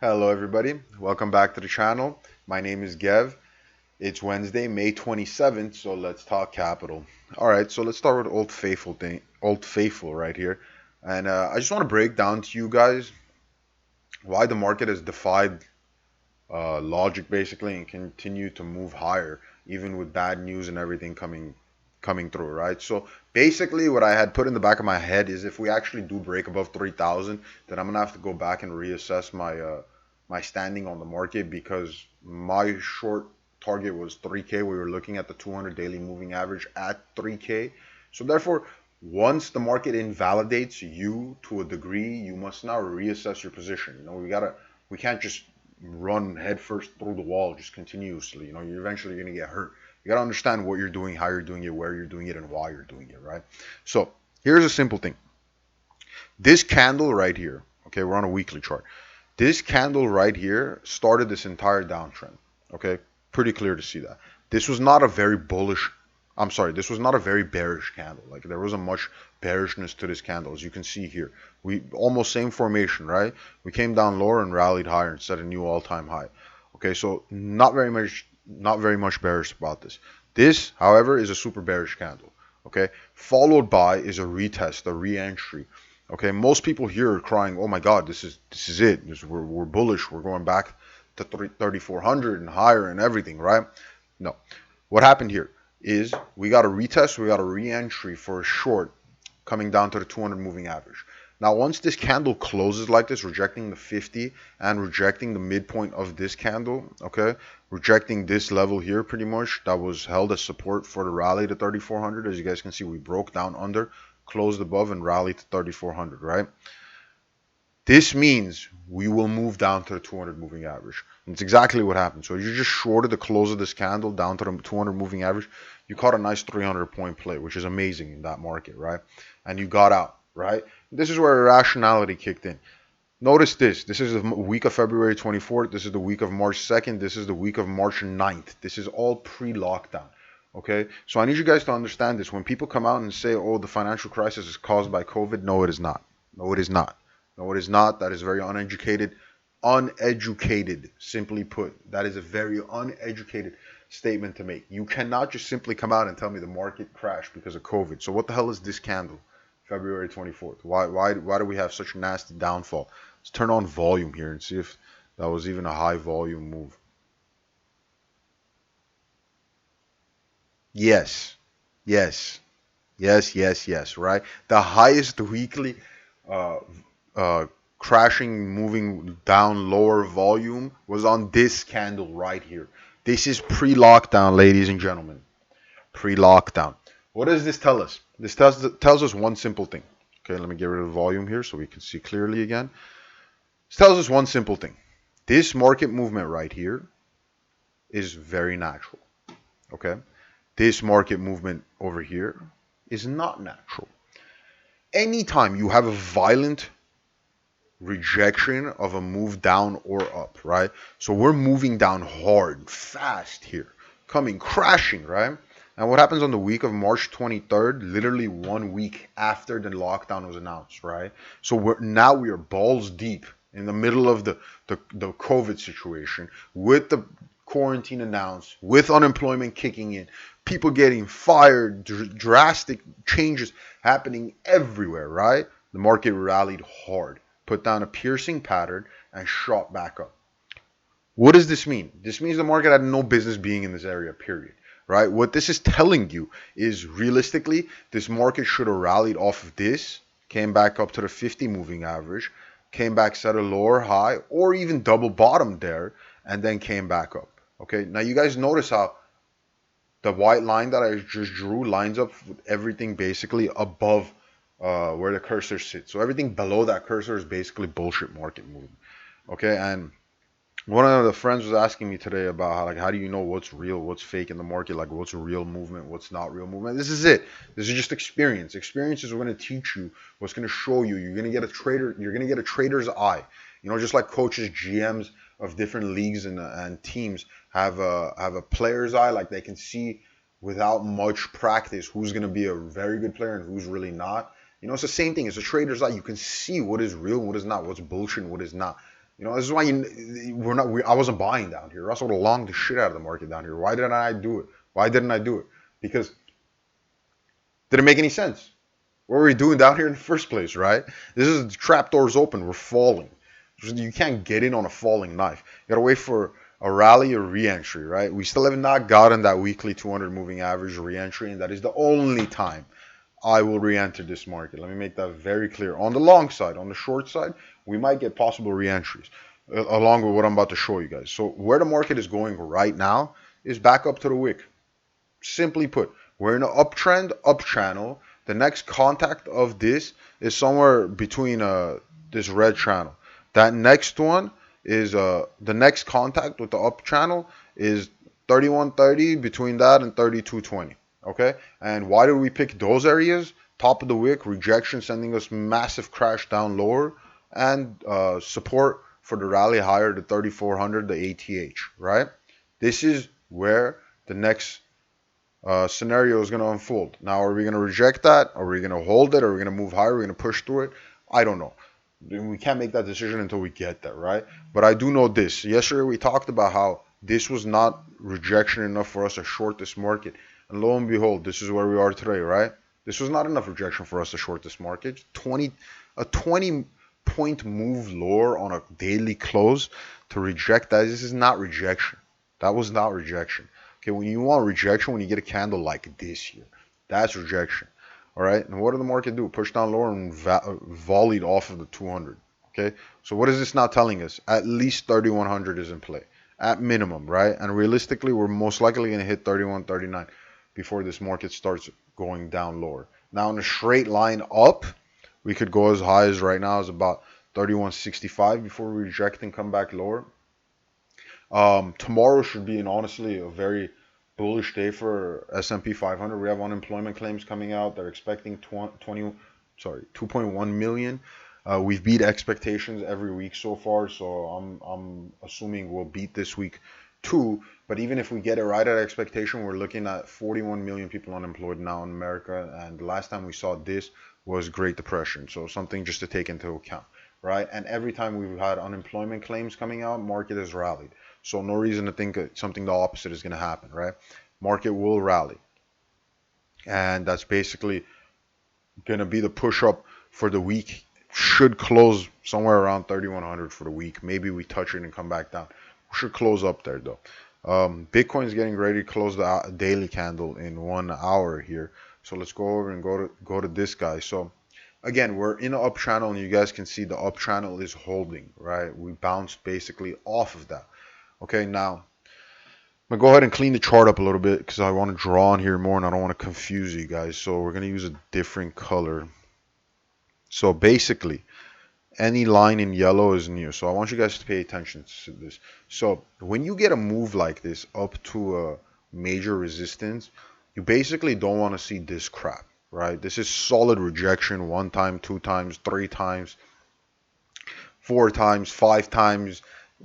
Hello, everybody. Welcome back to the channel. My name is Gev. It's Wednesday, May 27th, so let's talk capital. All right, so let's start with Old Faithful right here. And I just want to break down to you guys why the market has defied logic basically and continue to move higher, even with bad news and everything coming through, right? So basically, what I had put in the back of my head is if we actually do break above 3,000, then I'm gonna have to go back and reassess my standing on the market because my short target was 3K. We were looking at the 200 daily moving average at 3K. So therefore, once the market invalidates you to a degree, you must now reassess your position. We can't just run headfirst through the wall just continuously. You're eventually going to get hurt. You got to understand what you're doing, how you're doing it, where you're doing it, and why you're doing it, right? So here's a simple thing. This candle right here, okay, we're on a weekly chart. This candle right here started this entire downtrend, okay? Pretty clear to see that. This was not a very bullish, I'm sorry, this was not a very bearish candle. Like there wasn't much bearishness to this candle, as you can see here. We almost same formation, right? We came down lower and rallied higher and set a new all-time high. Okay, so not very much bearish about this. This, however, is a super bearish candle. Okay, followed by is a retest, a re-entry. Okay, most people here are crying, "Oh my God, this is it. We're bullish. We're going back to 3,400 and higher and everything, right?" No. What happened here is we got a retest, we got a re-entry for a short coming down to the 200 moving average. Now, once this candle closes like this, rejecting the 50 and rejecting the midpoint of this candle, okay, rejecting this level here pretty much that was held as support for the rally to 3,400. As you guys can see, we broke down under, closed above, and rallied to 3,400, right? This means we will move down to the 200 moving average. And it's exactly what happened. So you just shorted the close of this candle down to the 200 moving average. You caught a nice 300 point play, which is amazing in that market, right? And you got out, right? This is where irrationality kicked in. Notice this. This is the week of February 24th. This is the week of March 2nd. This is the week of March 9th. This is all pre-lockdown. Okay? So I need you guys to understand this. When people come out and say, oh, the financial crisis is caused by COVID, no, it is not. No, it is not. No, it is not. That is very uneducated. Uneducated, simply put. That is a very uneducated statement to make. You cannot just simply come out and tell me the market crashed because of COVID. So what the hell is this candle? February 24th. Why do we have such a nasty downfall? Let's turn on volume here and see if that was even a high volume move. Yes, yes, yes, right? The highest weekly uh, crashing, moving down lower volume was on this candle right here. This is pre-lockdown, ladies and gentlemen. Pre-lockdown. What does this tell us? This tells us one simple thing. Okay, let me get rid of the volume here so we can see clearly again. This tells us one simple thing. This market movement right here is very natural. Okay? This market movement over here is not natural. Anytime you have a violent rejection of a move down or up, right? So we're moving down hard, fast here, coming crashing, right? And what happens on the week of March 23rd, literally 1 week after the lockdown was announced, right? So we are balls deep in the middle of the COVID situation with the quarantine announced, with unemployment kicking in, people getting fired, drastic changes happening everywhere, right? The market rallied hard, put down a piercing pattern, and shot back up. What does this mean? This means the market had no business being in this area, period. Right? What this is telling you is realistically, this market should have rallied off of this, came back up to the 50 moving average, came back, set a lower high, or even double bottomed there, and then came back up. Okay, now you guys notice how the white line that I just drew lines up with everything basically above where the cursor sits. So everything below that cursor is basically bullshit market movement. Okay, and one of the friends was asking me today about how do you know what's real, what's fake in the market, like what's real movement, what's not real movement. This is it. This is just experience. Experiences are going to teach you what's going to show you. You're going to get a trader. You're going to get a trader's eye. Just like coaches, GMs of different leagues and teams have a player's eye. Like they can see without much practice who's going to be a very good player and who's really not. It's the same thing. It's a trader's eye. You can see what is real, what is not, what's bullshit, what is not. This is why I wasn't buying down here. Russell would have longed the shit out of the market down here. Why didn't I do it? Why didn't I do it? Because it didn't make any sense. What were we doing down here in the first place, right? This is the trap doors open. We're falling. You can't get in on a falling knife. You gotta wait for a rally or re-entry, right? We still have not gotten that weekly 200 moving average re-entry, and that is the only time I will re-enter this market. Let me make that very clear. On the long side, on the short side, we might get possible re-entries along with what I'm about to show you guys. So where the market is going right now is back up to the wick. Simply put, we're in an uptrend, up channel. The next contact of this is somewhere between this red channel. That next one is the next contact with the up channel is 31.30, between that and 32.20. Okay, and why did we pick those areas? Top of the wick, rejection sending us massive crash down lower, and support for the rally higher to 3400, the ATH, right? This is where the next scenario is going to unfold. Now, are we going to reject that? Are we going to hold it? Are we going to move higher? Are we going to push through it? I don't know. We can't make that decision until we get there, right? But I do know this. Yesterday, we talked about how this was not rejection enough for us to short this market. And lo and behold, this is where we are today, right? This was not enough rejection for us to short this market. A 20-point move lower on a daily close to reject that. This is not rejection. That was not rejection. Okay, when you want rejection, when you get a candle like this here, that's rejection. All right, and what did the market do? Push down lower and volleyed off of the 200. Okay, so what is this now telling us? At least 3100 is in play, at minimum, right? And realistically, we're most likely going to hit 3139 before this market starts going down lower. Now, in a straight line up, we could go as high as right now is about 3165 before we reject and come back lower. Tomorrow should be, honestly, a very bullish day for S&P 500. We have unemployment claims coming out. They're expecting 2.1 million. We've beat expectations every week so far, so I'm assuming we'll beat this week too. But even if we get it right at expectation, we're looking at 41 million people unemployed now in America, and the last time we saw this was Great Depression. So something just to take into account, right? And every time we've had unemployment claims coming out, market has rallied. So no reason to think something the opposite is going to happen, right? Market will rally. And that's basically going to be the push up for the week. Should close somewhere around 3,100 for the week. Maybe we touch it and come back down. We should close up there though. Bitcoin is getting ready to close the daily candle in 1 hour here. So let's go over and go to this guy. So again, we're in an up channel, and you guys can see the up channel is holding, right? We bounced basically off of that. Okay, now I'm going to go ahead and clean the chart up a little bit because I want to draw on here more and I don't want to confuse you guys. So we're going to use a different color. So basically, any line in yellow is new. So I want you guys to pay attention to this. So when you get a move like this up to a major resistance, you basically don't want to see this crap, right? This is solid rejection 1 time, 2 times, 3 times, 4 times, 5 times.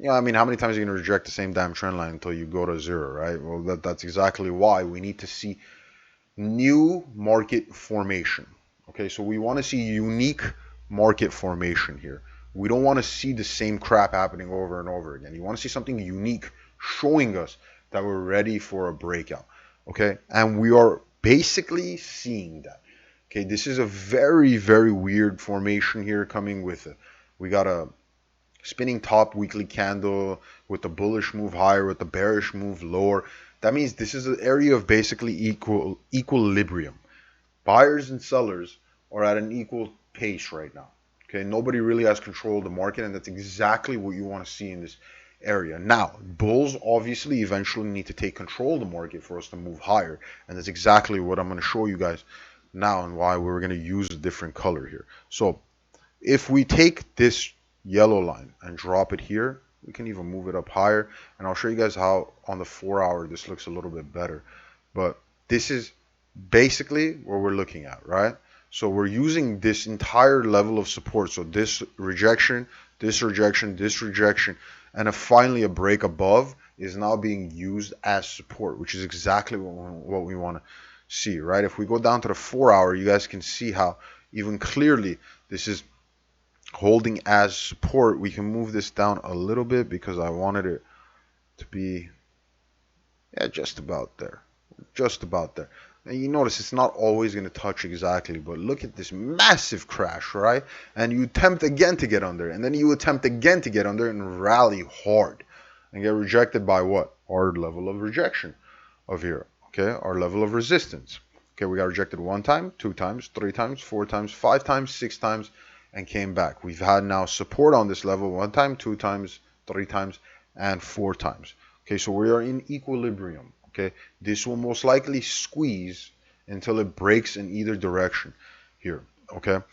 I mean, how many times are you going to reject the same damn trend line until you go to 0, right? Well, that's exactly why we need to see new market formation. Okay, so we want to see unique market formation here. We don't want to see the same crap happening over and over again. You want to see something unique showing us that we're ready for a breakout. Okay, and we are basically seeing that. Okay, this is a very, very weird formation here coming with it. We got a spinning top weekly candle with the bullish move higher, with the bearish move lower. That means this is an area of basically equilibrium. Buyers and sellers are at an equal pace right now. Okay, nobody really has control of the market, and that's exactly what you want to see in this area. Now, bulls obviously eventually need to take control of the market for us to move higher, and that's exactly what I'm going to show you guys now and why we're going to use a different color here. So if we take this yellow line and drop it here, we can even move it up higher, and I'll show you guys how on the 4 hour this looks a little bit better. But this is basically what we're looking at, right? So we're using this entire level of support. So this rejection, this rejection, this rejection, and finally a break above is now being used as support, which is exactly what we want to see, right? If we go down to the 4 hour, you guys can see how even clearly this is holding as support. We can move this down a little bit because I wanted it to be, yeah, just about there. Just about there. And you notice it's not always going to touch exactly, but look at this massive crash, right? And you attempt again to get under, and then you attempt again to get under and rally hard and get rejected by what? Our level of rejection of here, okay? Our level of resistance. Okay, we got rejected one time, two times, three times, four times, five times, six times, and came back. We've had now support on this level one time, two times, three times, and four times. Okay, so we are in equilibrium. Okay, this will most likely squeeze until it breaks in either direction here. Okay, a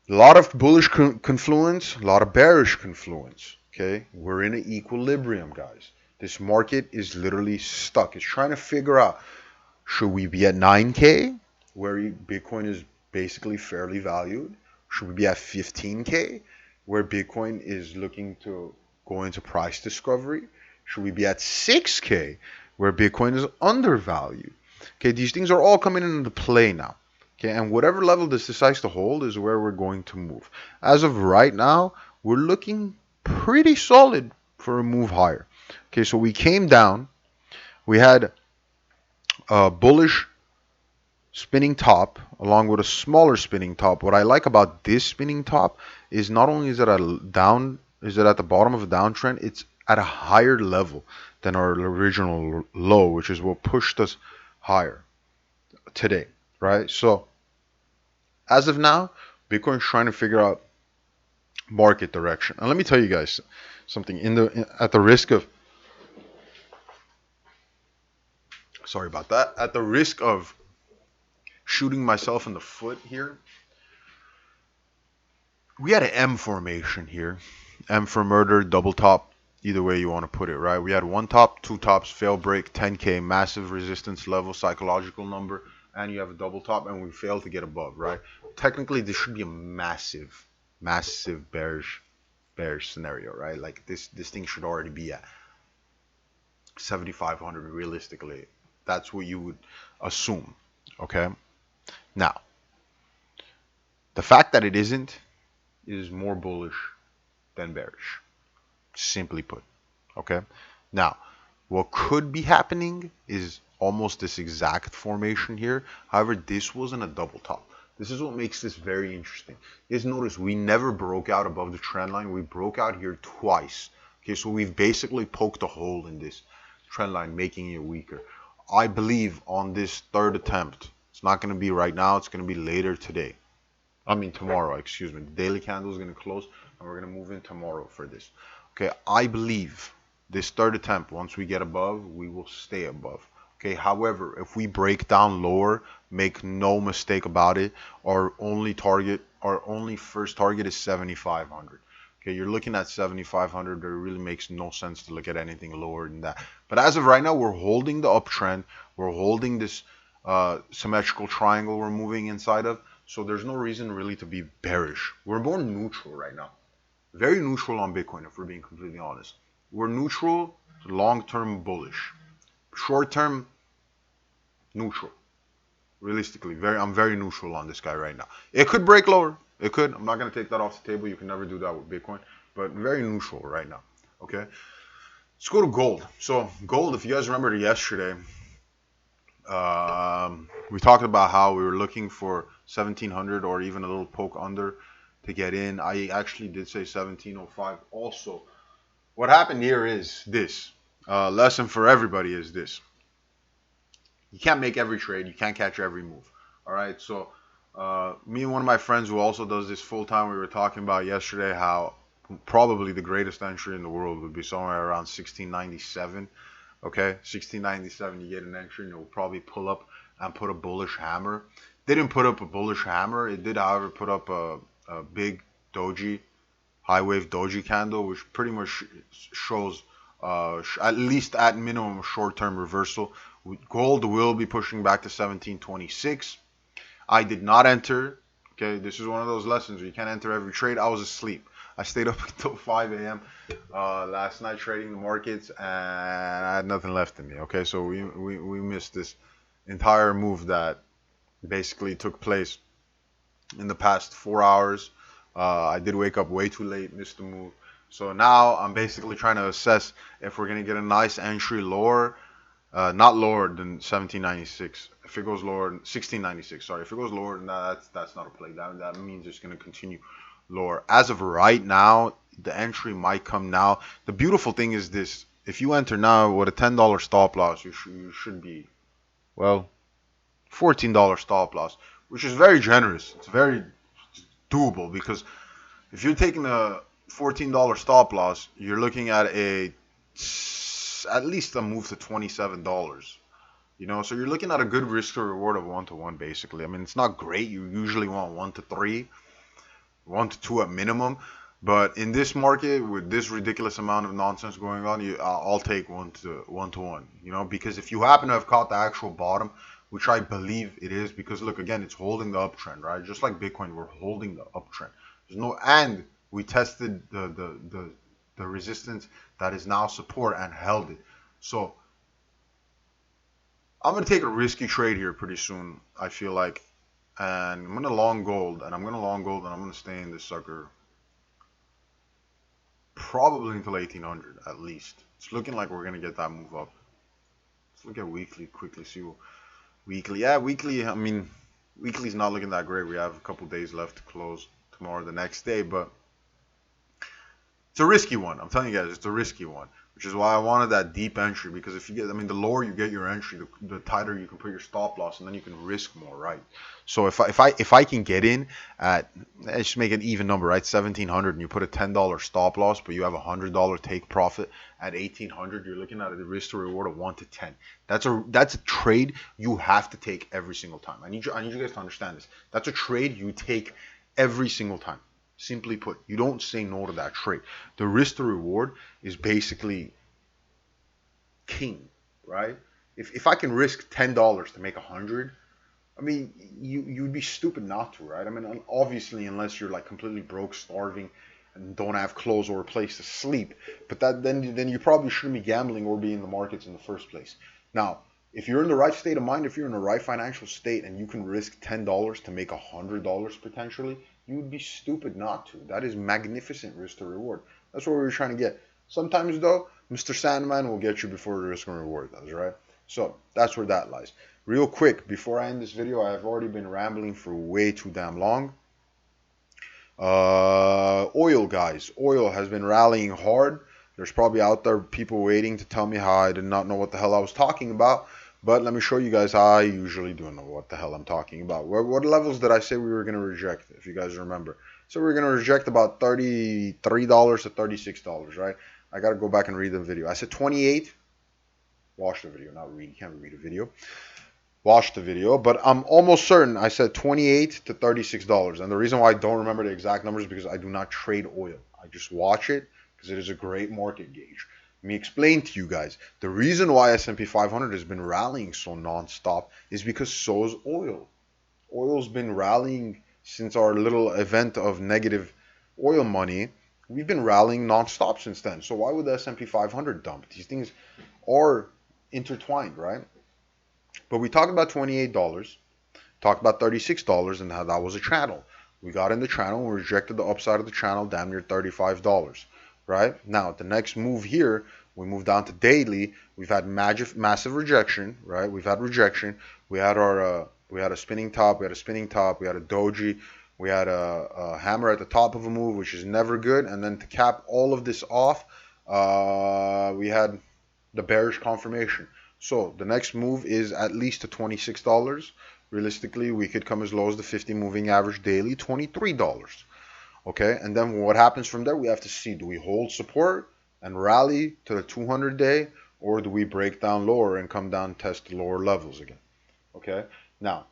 lot of bullish confluence, a lot of bearish confluence. Okay, we're in an equilibrium, guys. This market is literally stuck. It's trying to figure out, should we be at 9K, where Bitcoin is basically fairly valued? Should we be at 15K, where Bitcoin is looking to go into price discovery? Should we be at 6K, where Bitcoin is undervalued? Okay, these things are all coming into play now. Okay, and whatever level this decides to hold is where we're going to move. As of right now, we're looking pretty solid for a move higher. Okay, so we came down. We had a bullish spinning top along with a smaller spinning top. What I like about this spinning top is not only is it at the bottom of a downtrend, it's at a higher level than our original low, which is what pushed us higher today, right? So as of now, Bitcoin's trying to figure out market direction. And let me tell you guys something at the risk of, sorry about that, at the risk of shooting myself in the foot here. We had an M formation here. M for murder, double top, either way you want to put it, right? We had one top, two tops, fail break, 10K, massive resistance level, psychological number, and you have a double top, and we failed to get above, right? Technically, this should be a massive, massive bearish scenario, right? Like this thing should already be at 7,500 realistically. That's what you would assume, okay? Now, the fact that it isn't is more bullish than bearish, simply put. Okay. Now, what could be happening is almost this exact formation here. However, this wasn't a double top. This is what makes this very interesting. Is notice we never broke out above the trend line. We broke out here twice. Okay, so we've basically poked a hole in this trend line, making it weaker. I believe on this third attempt, it's not going to be right now. It's going to be later today. I mean tomorrow, excuse me. The daily candle is going to close and we're going to move in tomorrow for this. Okay, I believe this third attempt, once we get above, we will stay above. Okay, however, if we break down lower, make no mistake about it, our only first target is 7,500. Okay, you're looking at 7,500. There really makes no sense to look at anything lower than that. But as of right now, we're holding the uptrend. We're holding this symmetrical triangle we're moving inside of. So there's no reason really to be bearish. We're more neutral right now. Very neutral on Bitcoin, if we're being completely honest. We're neutral, long-term bullish. Short-term, neutral. Realistically, I'm very neutral on this guy right now. It could break lower. It could. I'm not going to take that off the table. You can never do that with Bitcoin. But very neutral right now. Okay? Let's go to gold. So gold, if you guys remember yesterday, we talked about how we were looking for 1700 or even a little poke under to get in. I actually did say 1705 also. What happened here is this. Lesson for everybody is this. You can't make every trade. You can't catch every move. All right. So me and one of my friends who also does this full time, we were talking about yesterday how probably the greatest entry in the world would be somewhere around 1697. Okay, 1697, you get an entry and it will probably pull up and put a bullish hammer. Didn't put up a bullish hammer. It did, however, put up a big doji, high wave doji candle, which pretty much shows at least at minimum a short-term reversal. Gold will be pushing back to 1726. I did not enter. Okay, this is one of those lessons where you can't enter every trade. I was asleep. I stayed up until 5 a.m. Last night trading the markets, and I had nothing left in me. Okay, so we missed this entire move that basically took place in the past 4 hours. I did wake up way too late, missed the move. So now I'm basically trying to assess if we're gonna get a nice entry lower, not lower than 1796. If it goes lower, 1696. Sorry, if it goes lower than that, that's not a play. That means it's gonna continue lower. As of right now, the entry might come now. The beautiful thing is this: if you enter now with a $10 stop loss, you should be, well, $14 stop loss, which is very generous. It's very doable because if you're taking a $14 stop loss, you're looking at at least a move to $27. You know, so you're looking at a good risk to reward of 1-to-1 basically. I mean, it's not great. You usually want 1-to-3, 1-to-2 at minimum. But in this market, with this ridiculous amount of nonsense going on, I'll take 1-to-1. You know, because if you happen to have caught the actual bottom, which I believe it is, because look, again, it's holding the uptrend, right? Just like Bitcoin, we're holding the uptrend. And we tested the resistance that is now support and held it. So I'm gonna take a risky trade here pretty soon, I feel like, and I'm gonna long gold, and I'm gonna stay in this sucker probably until 1800 at least. It's looking like we're gonna get that move up. Let's look at weekly quickly. See what weekly. Yeah, weekly. I mean, weekly's not looking that great. We have a couple days left to close tomorrow, the next day, but it's a risky one. I'm telling you guys, it's a risky one, which is why I wanted that deep entry. Because if you get, I mean, the lower you get your entry, the tighter you can put your stop loss, and then you can risk more, right? So if I can get in at, let's just make an even number, right, 1700, and you put a $10 stop loss, but you have a $100 take profit at 1800, you're looking at a risk to reward of 1-to-10. That's a trade you have to take every single time. I need you guys to understand this. That's a trade you take every single time. Simply put, you don't say no to that trade. The risk to reward is basically king, right? If I can risk $10 to make 100, I mean, you'd be stupid not to, right? I mean, obviously, unless you're like completely broke, starving, and don't have clothes or a place to sleep. But then you probably shouldn't be gambling or be in the markets in the first place. Now, if you're in the right state of mind, if you're in the right financial state, and you can risk $10 to make $100 potentially, you would be stupid not to. That is magnificent risk to reward. That's what we were trying to get. Sometimes though, Mr. Sandman will get you before the risk and reward does, right? So that's where that lies. Real quick, before I end this video, I have already been rambling for way too damn long. Oil, guys. Oil has been rallying hard. There's probably out there people waiting to tell me how I did not know what the hell I was talking about. But let me show you guys how I usually do know what the hell I'm talking about. What levels did I say we were going to reject, if you guys remember? So we were going to reject about $33 to $36, right? I got to go back and read the video. I said 28. Watch the video, not read. You can't read a video. Watch the video, but I'm almost certain I said $28 to $36. And the reason why I don't remember the exact numbers is because I do not trade oil. I just watch it because it is a great market gauge. Let me explain to you guys. The reason why S&P 500 has been rallying so nonstop is because so is oil. Oil's been rallying since our little event of negative oil money. We've been rallying nonstop since then. So why would the S&P 500 dump? These things are intertwined, right? But we talked about $28, talked about $36, and how that was a channel. We got in the channel and we rejected the upside of the channel, damn near $35, right? Now, the next move here, we moved down to daily. We've had massive rejection, right? We've had rejection. We had a spinning top. We had a spinning top. We had a doji. We had a hammer at the top of a move, which is never good. And then to cap all of this off, we had the bearish confirmation. So the next move is at least to $26. Realistically, we could come as low as the 50 moving average daily, $23. Okay, and then what happens from there, we have to see. Do we hold support and rally to the 200-day, or do we break down lower and come down and test the lower levels again? Okay, now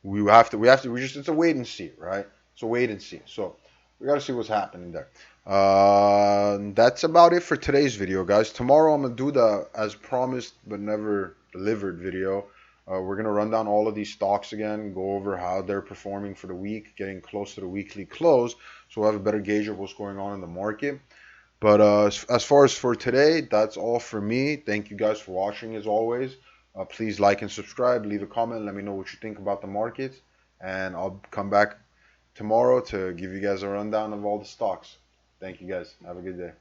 it's a wait and see, right? It's a wait and see. So we got to see what's happening there. That's about it for today's video, guys. Tomorrow I'm gonna do the as promised but never delivered video. We're gonna run down all of these stocks again, go over how they're performing for the week, getting close to the weekly close, so we'll have a better gauge of what's going on in the market. But as far as for today, that's all for me. Thank you guys for watching as always. Please like and subscribe, leave a comment, let me know what you think about the market, and I'll come back tomorrow to give you guys a rundown of all the stocks. Thank you guys. Have a good day.